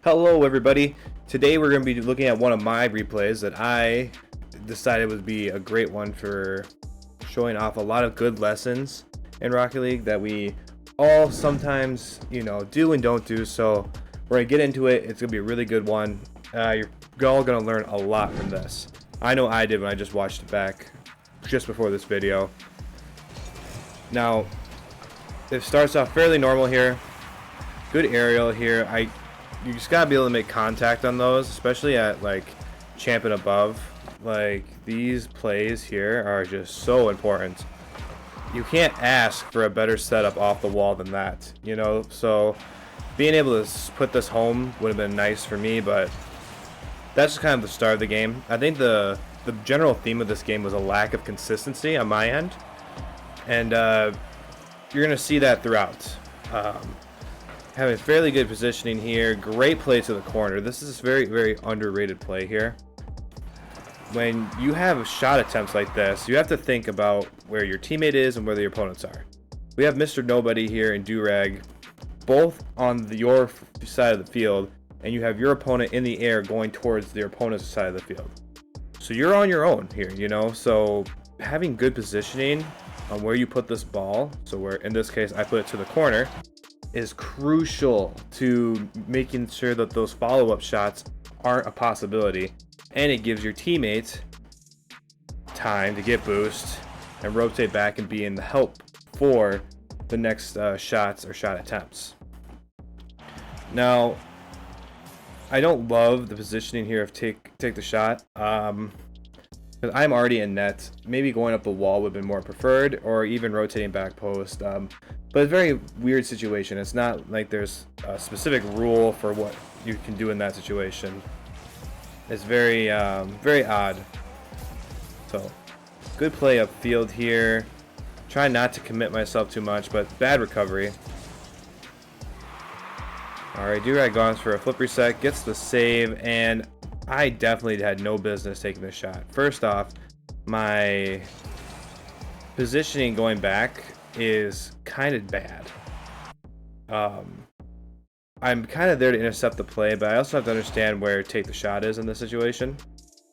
Hello everybody. Today we're going to be looking at one of my replays that I decided would be a great one for showing off a lot of good lessons in Rocket League that we all sometimes, do and don't do. So we're going to get into it. It's going to be a really good one. You're all going to learn a lot from this. I know I did when I just watched it back just before this video. Now, it starts off fairly normal here. Good aerial here. You just gotta be able to make contact on those, especially at like champ and above. Like these plays here are just so important. You can't ask for a better setup off the wall than that, so being able to put this home would have been nice for me, but that's just kind of the start of the game. I think the general theme of this game was a lack of consistency on my end, and you're gonna see that throughout. Having fairly good positioning here. Great play to the corner. This is very, very underrated play here. When you have shot attempts like this, you have to think about where your teammate is and where your opponents are. We have Mr. Nobody here and Durag both on your side of the field, and you have your opponent in the air going towards their opponent's side of the field. So you're on your own here, so having good positioning on where you put this ball, so where in this case I put it to the corner, is crucial to making sure that those follow-up shots aren't a possibility, and it gives your teammates time to get boost and rotate back and be in the help for the next shots or shot attempts. Now, I don't love the positioning here of take the shot because I'm already in net. Maybe going up the wall would have been more preferred, or even rotating back post. But it's a very weird situation. It's not like there's a specific rule for what you can do in that situation. It's very, very odd. So, good play upfield here. Try not to commit myself too much, but bad recovery. Alright, Durag goes for a flip reset, gets the save, and I definitely had no business taking this shot. First off, my positioning going back is kind of bad. I'm kind of there to intercept the play, but I also have to understand where take the shot is in this situation.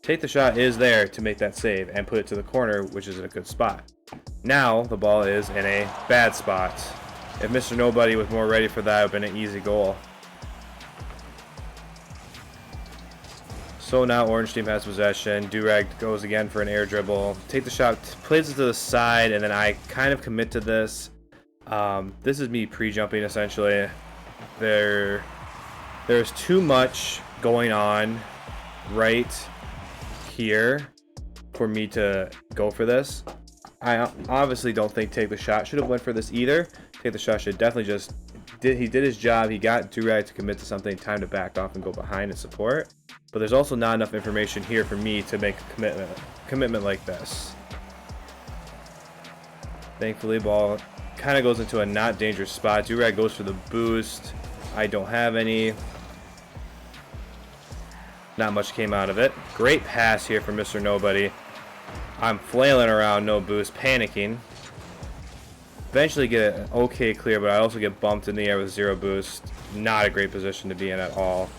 Take the shot is there to make that save and put it to the corner, which is in a good spot. Now the ball is in a bad spot. If Mr. Nobody was more ready for that, it would have been an easy goal. So now Orange Team has possession. Durag goes again for an air dribble. Take the shot, plays it to the side, and then I kind of commit to this. This is me pre-jumping essentially. There's too much going on right here for me to go for this. I obviously don't think take the shot should have went for this either. Take the shot should definitely just he did his job. He got Durag to commit to something, time to back off and go behind and support. But there's also not enough information here for me to make a commitment like this. Thankfully, ball kind of goes into a not dangerous spot. Durag goes for the boost. I don't have any. Not much came out of it. Great pass here from Mr. Nobody. I'm flailing around, no boost, panicking. Eventually get an okay clear, but I also get bumped in the air with zero boost. Not a great position to be in at all.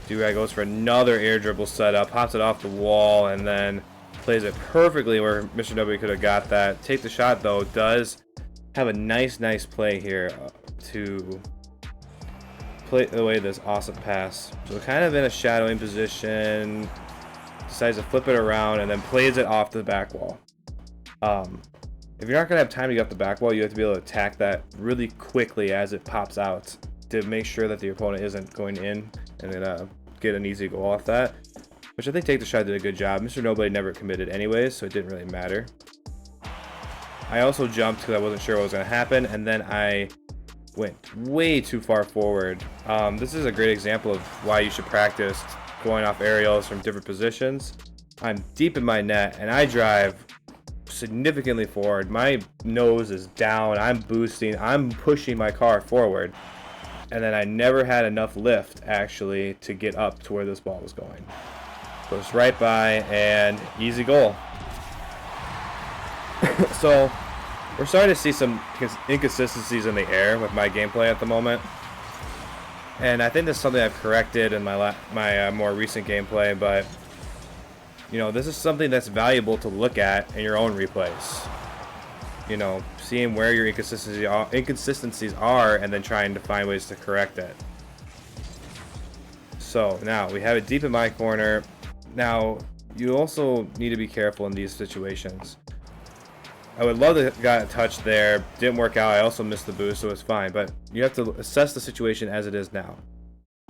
Durag goes for another air dribble setup, pops it off the wall, and then plays it perfectly where Mr. Nobody could have got that. Take the shot, though, does have a nice play here to play away this awesome pass. So kind of in a shadowing position, decides to flip it around, and then plays it off the back wall. If you're not going to have time to get up the back wall, you have to be able to attack that really quickly as it pops out to make sure that the opponent isn't going in and then get an easy goal off that, which I think Take the Shot did a good job. Mr. Nobody never committed anyways, so it didn't really matter. I also jumped because I wasn't sure what was going to happen, and then I went way too far forward. This is a great example of why you should practice going off aerials from different positions. I'm deep in my net, and I drive significantly forward. My nose is down. I'm boosting. I'm pushing my car forward. And then I never had enough lift, actually, to get up to where this ball was going. Goes right by, and easy goal. So, we're starting to see some inconsistencies in the air with my gameplay at the moment. And I think this is something I've corrected in my more recent gameplay, but you know, this is something that's valuable to look at in your own replays. You know, seeing where your inconsistencies are and then trying to find ways to correct it. So now we have it deep in my corner. Now you also need to be careful in these situations. I would love to have got a touch there. Didn't work out. I also missed the boost, so it's fine. But you have to assess the situation as it is now.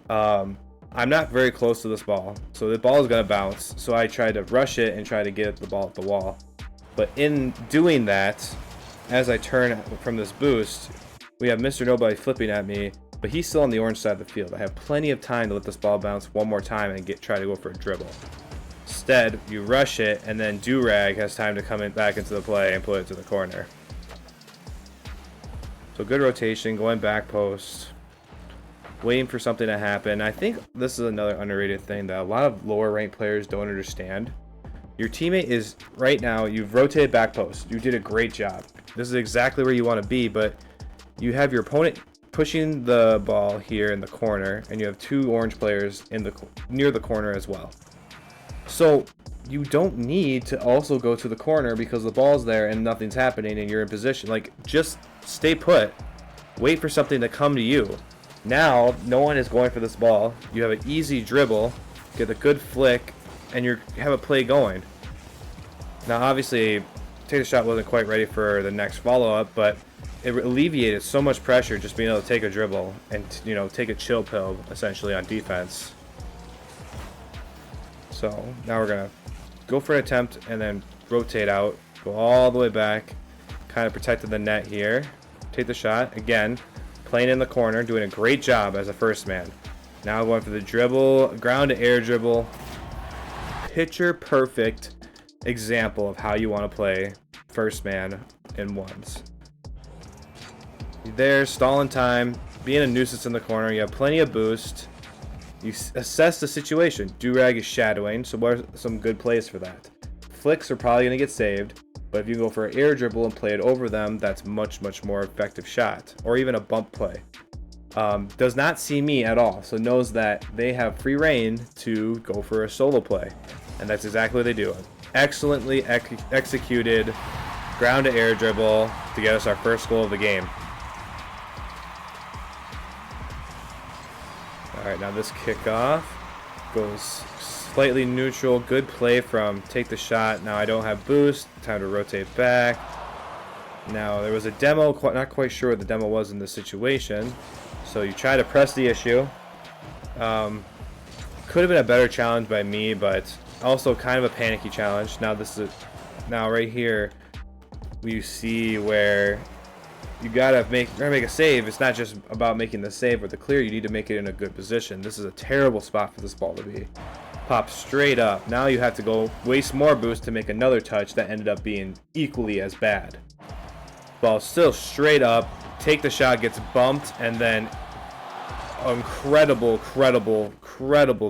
I'm not very close to this ball, so the ball is going to bounce. So I tried to rush it and try to get the ball at the wall. But in doing that, as I turn from this boost, we have Mr. Nobody flipping at me, but he's still on the orange side of the field. I have plenty of time to let this ball bounce one more time and try to go for a dribble. Instead, you rush it, and then Durag has time to come back into the play and put it to the corner. So good rotation, going back post, waiting for something to happen. I think this is another underrated thing that a lot of lower ranked players don't understand. Your teammate is, right now, you've rotated back post. You did a great job. This is exactly where you want to be, but you have your opponent pushing the ball here in the corner, and you have two orange players in near the corner as well. So you don't need to also go to the corner because the ball's there and nothing's happening and you're in position. Like, just stay put. Wait for something to come to you. Now, no one is going for this ball. You have an easy dribble, get a good flick, and you have a play going. Now, obviously, Take the Shot wasn't quite ready for the next follow-up, but it alleviated so much pressure just being able to take a dribble and, you know, take a chill pill, essentially, on defense. So now we're going to go for an attempt and then rotate out, go all the way back, kind of protected the net here. Take the shot, again, playing in the corner, doing a great job as a first man. Now going for the dribble, ground to air dribble. Picture perfect example of how you want to play first man in ones. There, stalling time, being a nuisance in the corner, you have plenty of boost. You assess the situation. Durag is shadowing, so what are some good plays for that? Flicks are probably going to get saved, but if you go for an air dribble and play it over them, that's much more effective shot. Or even a bump play. Does not see me at all, so knows that they have free reign to go for a solo play. And that's exactly what they do. Excellently executed ground to air dribble to get us our first goal of the game. Alright, now this kickoff goes slightly neutral. Good play from Take the Shot. Now I don't have boost. Time to rotate back. Now there was a demo. Not quite sure what the demo was in this situation. So you try to press the issue. Could have been a better challenge by me, but also kind of a panicky challenge. Now this is now right here. You see where you gotta make a save. It's not just about making the save or the clear. You need to make it in a good position. This is a terrible spot for this ball to be. Pop straight up. Now you have to go waste more boost to make another touch that ended up being equally as bad. Ball still straight up. Take the shot, gets bumped, and then incredible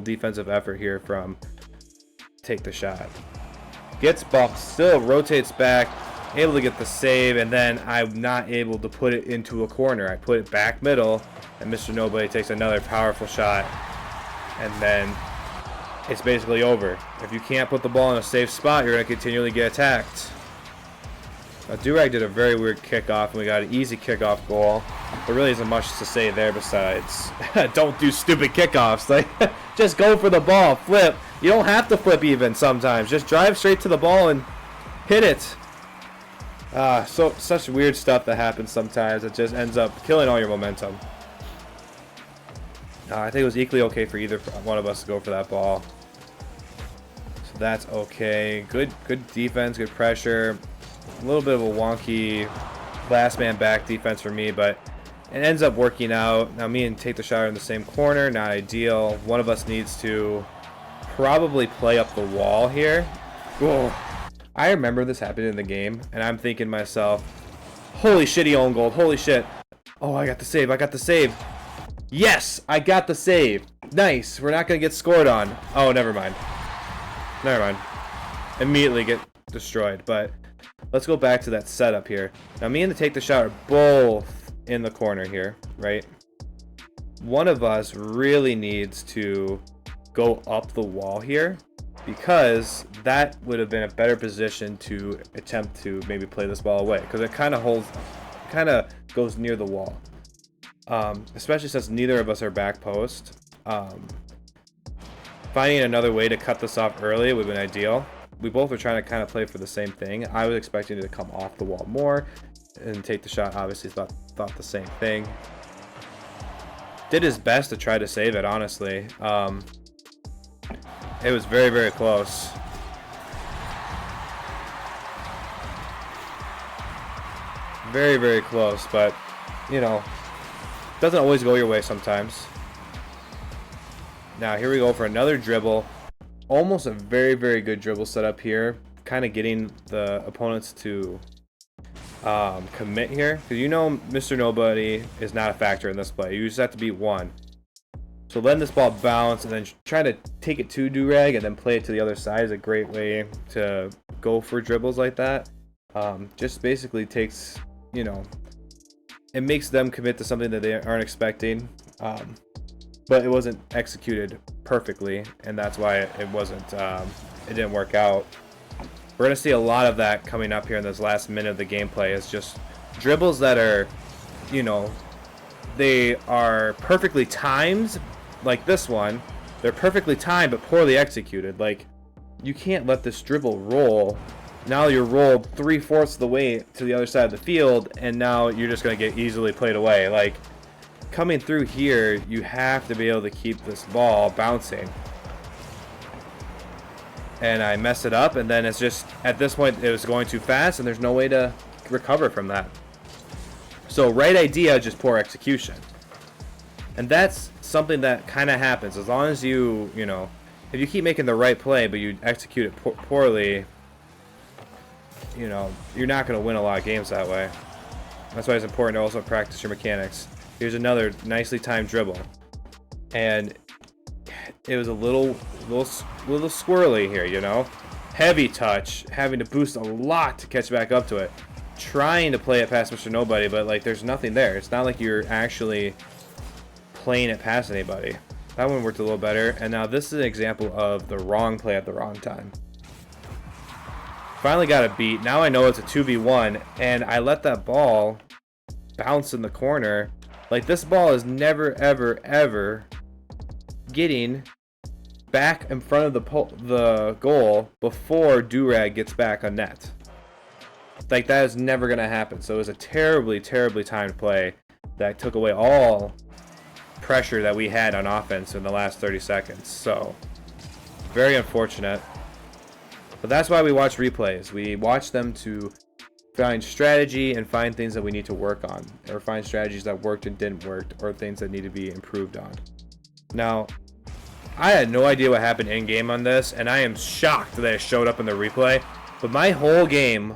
defensive effort here from Take the Shot. Gets bumped, still rotates back, able to get the save, and then I'm not able to put it into a corner. I put it back middle, and Mr. Nobody takes another powerful shot, and then it's basically over. If you can't put the ball in a safe spot, you're going to continually get attacked. Durag did a very weird kickoff, and we got an easy kickoff goal. There really isn't much to say there besides don't do stupid kickoffs. Like, just go for the ball, flip. You don't have to flip even sometimes. Just drive straight to the ball and hit it. So such weird stuff that happens sometimes. It just ends up killing all your momentum. I think it was equally okay for either one of us to go for that ball. So that's okay. Good defense, good pressure. A little bit of a wonky last man back defense for me, but it ends up working out. Now me and Take the Shot are in the same corner. Not ideal. One of us needs to probably play up the wall here. Whoa. I remember this happening in the game, and I'm thinking to myself, holy shit, he owned gold. Holy shit. Oh, I got the save. I got the save. Yes, I got the save. Nice. We're not going to get scored on. Oh, never mind. Never mind. Immediately get destroyed, but let's go back to that setup here. Now, me and the Take the Shot are both in the corner here, right? one of us really needs to go up the wall here, because that would have been a better position to attempt to maybe play this ball away, because it kind of goes near the wall, especially since neither of us are back post. Finding another way to cut this off early would have been ideal. We both were trying to kind of play for the same thing. I was expecting it to come off the wall more and take the shot. Obviously thought the same thing. Did his best to try to save it, honestly. It was very, very close. Very, very close, but, you know, doesn't always go your way sometimes. Now, here we go for another dribble. Almost a very, very good dribble setup here. Kind of getting the opponents to commit here. Because you know Mr. Nobody is not a factor in this play. You just have to beat one. So letting this ball bounce and then try to take it to Durag and then play it to the other side is a great way to go for dribbles like that. Just basically takes, you know, it makes them commit to something that they aren't expecting. But it wasn't executed perfectly, and that's why it wasn't. It didn't work out. We're gonna see a lot of that coming up here in this last minute of the gameplay. It's just dribbles that are, you know, they are perfectly timed, like this one. They're perfectly timed but poorly executed. Like, you can't let this dribble roll. Now you're rolled 3/4 of the way to the other side of the field, and now you're just gonna get easily played away. Like, coming through here, you have to be able to keep this ball bouncing. And I mess it up, and then it's just, at this point, it was going too fast, and there's no way to recover from that. So, right idea, just poor execution. And that's something that kind of happens. As long as you know, if you keep making the right play, but you execute it poorly, you know, you're not going to win a lot of games that way. That's why it's important to also practice your mechanics. Here's another nicely timed dribble, and it was a little squirrely here, you know. Heavy touch, having to boost a lot to catch back up to it, trying to play it past Mr. Nobody, but like there's nothing there. It's not like you're actually playing it past anybody. That one worked a little better, and now this is an example of the wrong play at the wrong time. Finally got a beat. Now I know it's a 2v1, and I let that ball bounce in the corner. Like, this ball is never, ever, ever getting back in front of the goal before Durag gets back on net. Like, that is never going to happen. So it was a terribly, terribly timed play that took away all pressure that we had on offense in the last 30 seconds. So, very unfortunate. But that's why we watch replays. We watch them to find strategy and find things that we need to work on, or find strategies that worked and didn't work, or things that need to be improved on. Now, I had no idea what happened in game on this, and I am shocked that it showed up in the replay, but my whole game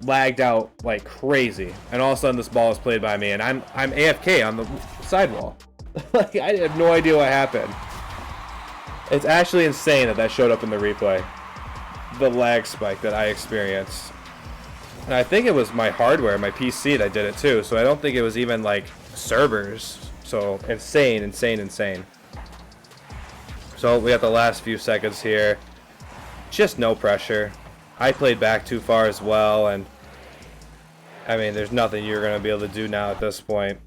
lagged out like crazy, and all of a sudden this ball is played by me, and I'm AFK on the sidewall. Like, I have no idea what happened. It's actually insane that that showed up in the replay, the lag spike that I experienced. And I think it was my hardware, my PC, that did it too. So I don't think it was even like servers. So insane, insane, insane. So we got the last few seconds here. Just no pressure. I played back too far as well. And I mean, there's nothing you're going to be able to do now at this point.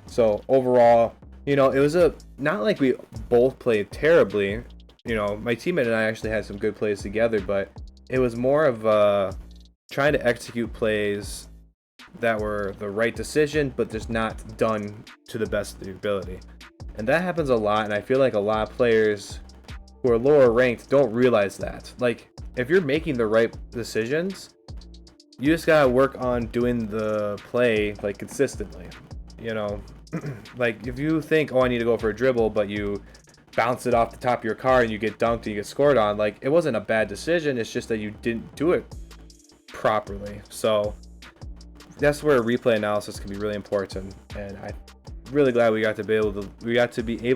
So overall, you know, it was not like we both played terribly. You know, my teammate and I actually had some good plays together, but it was more of trying to execute plays that were the right decision, but just not done to the best of your ability. And that happens a lot, and I feel like a lot of players who are lower ranked don't realize that. Like, if you're making the right decisions, you just gotta work on doing the play like consistently. You know, like if you think, oh, I need to go for a dribble, but you bounce it off the top of your car and you get dunked and you get scored on, like, it wasn't a bad decision, it's just that you didn't do it properly. So that's where replay analysis can be really important, and I'm really glad we got to be able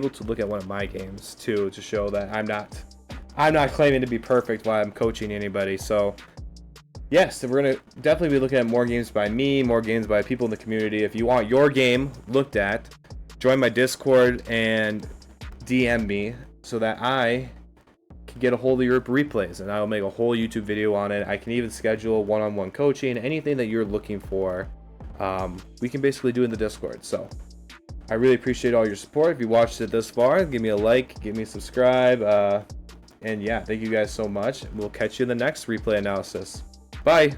to look at one of my games too, to show that I'm not claiming to be perfect while I'm coaching anybody. So yes, we're gonna definitely be looking at more games by me, more games by people in the community. If you want your game looked at, join my Discord and DM me so that I can get a hold of your replays, and I will make a whole YouTube video on it. I can even schedule one-on-one coaching, anything that you're looking for. We can basically do in the Discord. So I really appreciate all your support. If you watched it this far, give me a like, give me a subscribe, and yeah, thank you guys so much. We'll catch you in the next replay analysis. Bye.